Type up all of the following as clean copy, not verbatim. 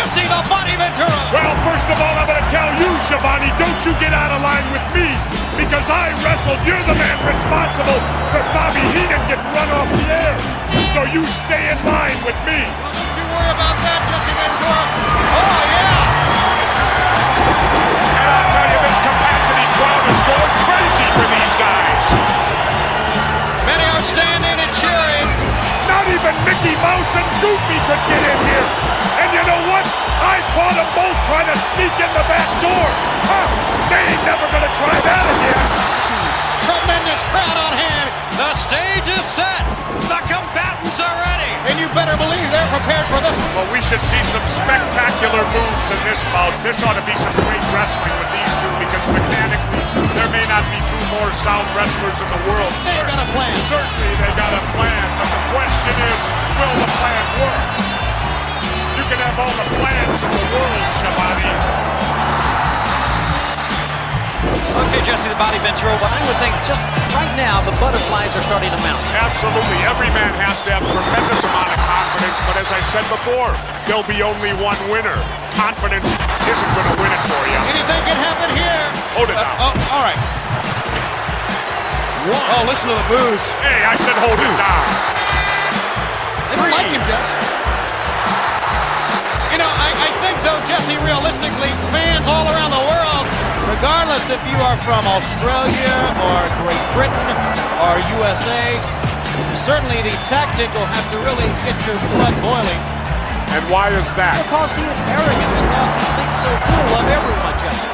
Jesse the Body Ventura. Well, first of all, I'm going to tell you, Schiavone, don't you get out of line with me, because I wrestled. You're the man responsible for Bobby Heenan getting run off the air. So you stay in line with me. Well, don't you worry about that, Jesse Ventura. Oh, yeah. And I'll tell you, this capacity crowd is going crazy for these guys. Many are standing and cheering. Not even Mickey Mouse and Goofy could get in here. And you know what? I caught them both trying to sneak in the back door. Huh, they ain't never going to try that again. Tremendous crowd on hand. The stage is set. The combatants are ready. And you better believe they're prepared for this. Well, we should see some spectacular moves in this bout. This ought to be some great wrestling with these two, because mechanically, there may not be two more sound wrestlers in the world. They've got a plan. Certainly they got a plan, but the question is, will the plan work? You can have all the plans in the world, Schiavone. Okay, Jesse the Body Ventura, but I would think just right now the butterflies are starting to mount. Absolutely. Every man has to have a tremendous amount of confidence, but as I said before, there'll be only one winner. Confidence isn't going to win it for you. Anything can happen here. Hold it down. Oh, all right. Oh, listen to the boos. Hey, I said hold it down. They don't like him, Jesse. You know, I think, though, Jesse, realistically, fans all around the world, regardless if you are from Australia or Great Britain or USA, certainly the tactic will have to really get your blood boiling. And why is that? Because he is arrogant, because he thinks so cool of everyone, Jesse.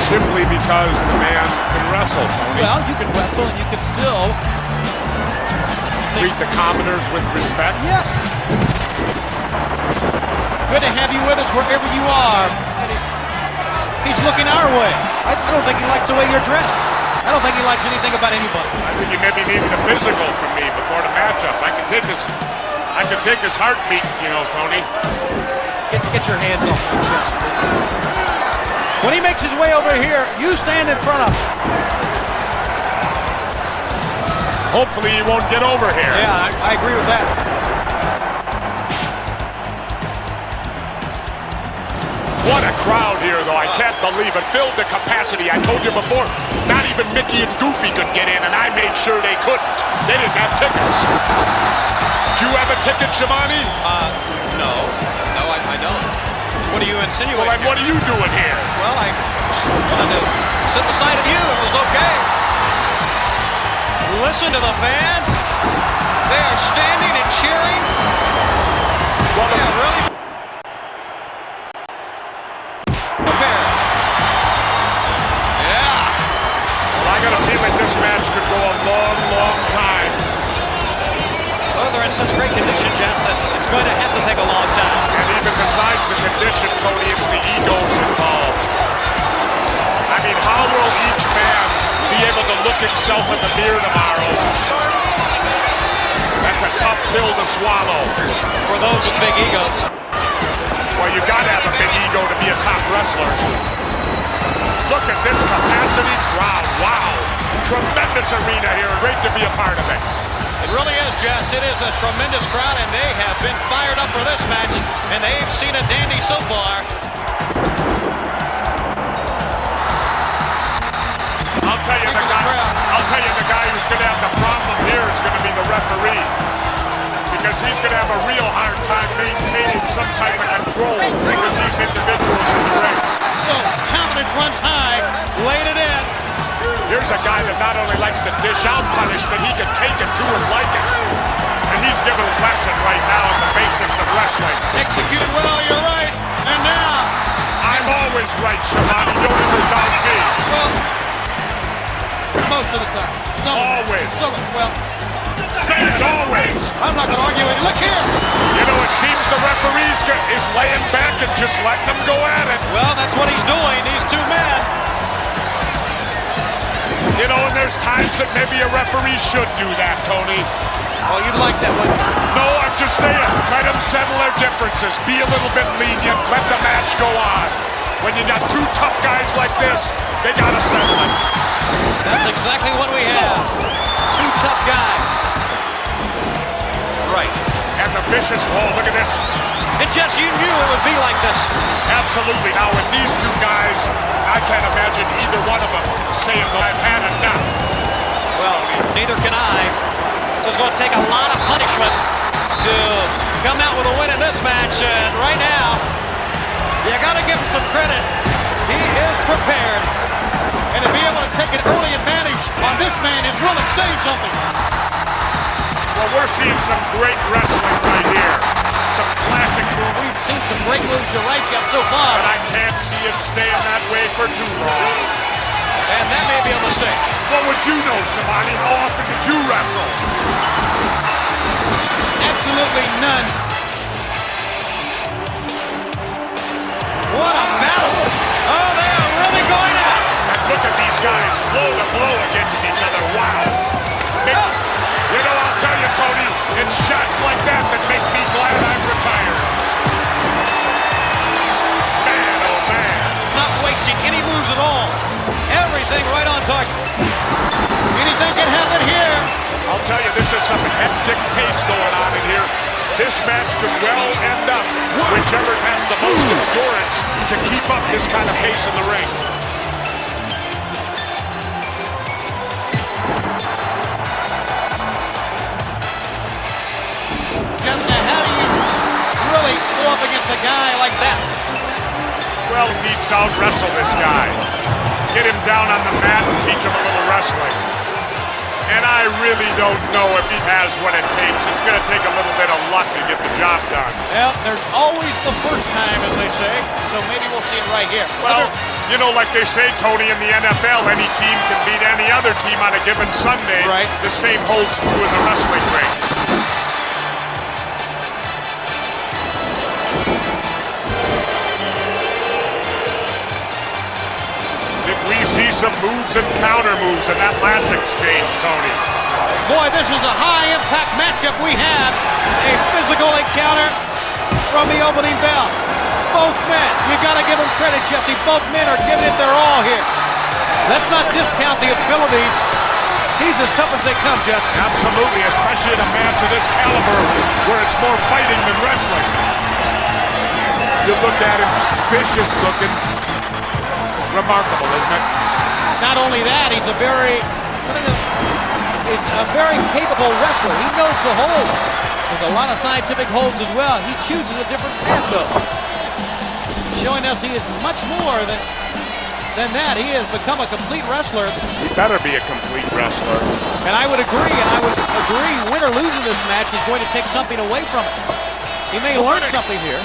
Simply because the man can wrestle, Tony. Well, you can wrestle and you can still treat the commoners with respect. Yes. Good to have you with us wherever you are. He's looking our way. I don't think he likes the way you're dressed. I don't think he likes anything about anybody. I think he maybe needed a physical from me before the matchup. I can take his heartbeat, you know, Tony. Get your hands off my chest. When he makes his way over here, you stand in front of him. Hopefully he won't get over here. Yeah, I agree with that. What a crowd here, though. I can't believe it. Filled to capacity. I told you before, not even Mickey and Goofy could get in, and I made sure they couldn't. They didn't have tickets. Do you have a ticket, Schiavone? No, I don't. What are you insinuating? Well, and what are you doing here? Well, I just wanted to sit beside of you. It was okay. Listen to the fans. They are standing and cheering. Well, yeah, really. This match could go a long, long time. Well, they're in such great condition, Jess, that it's going to have to take a long time. And even besides the condition, Tony, it's the egos involved. I mean, how will each man be able to look himself in the mirror tomorrow? That's a tough pill to swallow. For those with big egos. Well, you got to have a big ego to be a top wrestler. Look at this capacity crowd. Wow. Tremendous arena here. Great to be a part of it. It really is, Jess. It is a tremendous crowd, and they have been fired up for this match, and they've seen a dandy so far. I'll tell you the guy who's going to have the problem here is going to be the referee, because he's going to have a real hard time maintaining some type of control with these individuals in the ring. So confidence runs high, laid it in. Here's a guy that not only likes to dish out punishment, he can take it to and like it. And he's giving a lesson right now in the basics of wrestling. Executed well, you're right. And now, I'm always right, Schiavone. Don't ever doubt me. Well, most of the time. Always. Well, say it always. I'm not going to argue with you. Look here. You know, it seems the referee is laying back and just letting them go at it. Well, that's what he's doing. These two men. You know, and there's times that maybe a referee should do that, Tony. Oh, you'd like that one? No, I'm just saying, let them settle their differences. Be a little bit lenient. Let the match go on. When you got two tough guys like this, they got to settle it. That's exactly what we have. Two tough guys. Right. And the vicious wall, look at this. And Jess, you knew it would be like this. Absolutely. Now with these two guys, I can't imagine either one of them saying, well, I've had enough. Well, neither can I. So it's going to take a lot of punishment to come out with a win in this match. And right now, you got to give him some credit. He is prepared. And to be able to take an early advantage on this man is really saying something. Well, we're seeing some great wrestling right here. Some classic moves. We've seen some great moves to right Jeff so far. But I can't see it staying that way for too long. And that may be a mistake. What would you know, Shimani? How often did you wrestle? Absolutely none. What a battle. Oh, they are really going out. And look at these guys blow to blow against each other. Wow. You know, I'll tell you, Tony, it's shots like that that make me glad I'm retired. Man, oh man. Not wasting any moves at all. Everything right on target. Anything can happen here. I'll tell you, this is some hectic pace going on in here. This match could well end up whichever has the most endurance to keep up this kind of pace in the ring. Just how do you really go up against a guy like that? Well, he needs to out-wrestle this guy. Get him down on the mat and teach him a little wrestling. And I really don't know if he has what it takes. It's going to take a little bit of luck to get the job done. Well, there's always the first time, as they say, so maybe we'll see it right here. Well, you know, like they say, Tony, in the NFL, any team can beat any other team on a given Sunday. Right. The same holds true in the wrestling ring. We see some moves and counter moves in that last exchange, Tony. Boy, this is a high-impact matchup we have. A physical encounter from the opening bell. Both men, you got to give them credit, Jesse. Both men are giving it their all here. Let's not discount the abilities. He's as tough as they come, Jeff. Absolutely, especially in a match of this caliber where it's more fighting than wrestling. You look at him, vicious looking. Remarkable, isn't it? Not only that, he's a very capable wrestler. He knows the holds. There's a lot of scientific holds as well. He chooses a different path, though. Showing us he is much more than that. He has become a complete wrestler. He better be a complete wrestler. And I would agree, win or lose in this match is going to take something away from it. He may learn something here.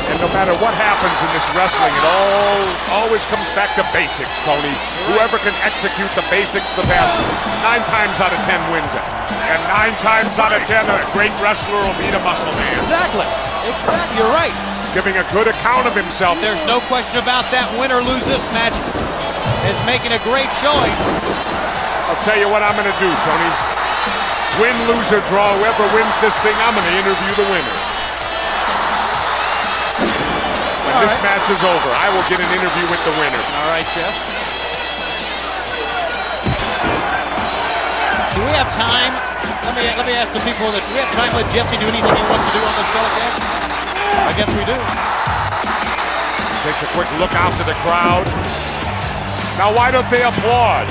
And no matter what happens in this wrestling, it always comes back to basics, Tony. Whoever can execute the basics the best, 9 times out of 10 wins it. And 9 times out of 10, a great wrestler will beat a muscle man. Exactly. You're right. Giving a good account of himself. There's no question about that. Win or lose this match is making a great showing. I'll tell you what I'm going to do, Tony. Win, lose, or draw, whoever wins this thing, I'm going to interview the winner. When this match is over, I will get an interview with the winner. All right, Jeff. Do we have time? Let me ask the people that do we have time to let Jesse do anything he wants to do on this telecast? I guess we do. Takes a quick look out to the crowd. Now, why don't they applaud?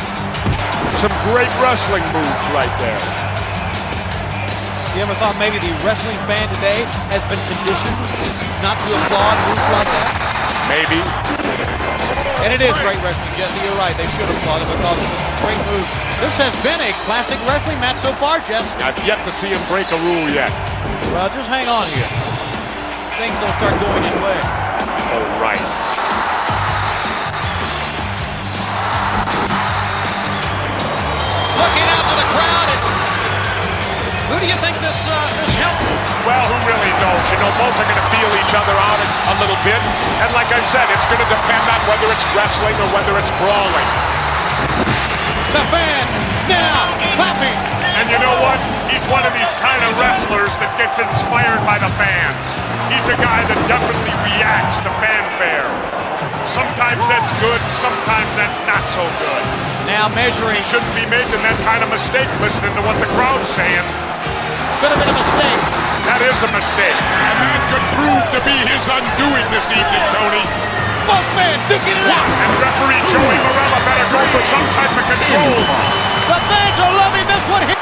Some great wrestling moves right there. You ever thought maybe the wrestling fan today has been conditioned not to applaud moves like that? Maybe. And it is great wrestling, Jesse. You're right. They should applaud it because it was a great move. This has been a classic wrestling match so far, Jesse. I've yet to see him break a rule yet. Well, just hang on here. Things don't start going his way. All right. Looking out to the crowd. Who do you think this helps? Well, who really knows? You know, both are going to feel each other out a little bit. And like I said, it's going to depend on whether it's wrestling or whether it's brawling. The fans now clapping. And you know what? He's one of these kind of wrestlers that gets inspired by the fans. He's a guy that definitely reacts to fanfare. Sometimes that's good, sometimes that's not so good. Now measuring. He shouldn't be making that kind of mistake listening to what the crowd's saying. Could have been a mistake. That is a mistake. And that could prove to be his undoing this evening, Tony. Both fans duking it out. And referee Joey Morella better go for some type of control. The fans are loving this one here.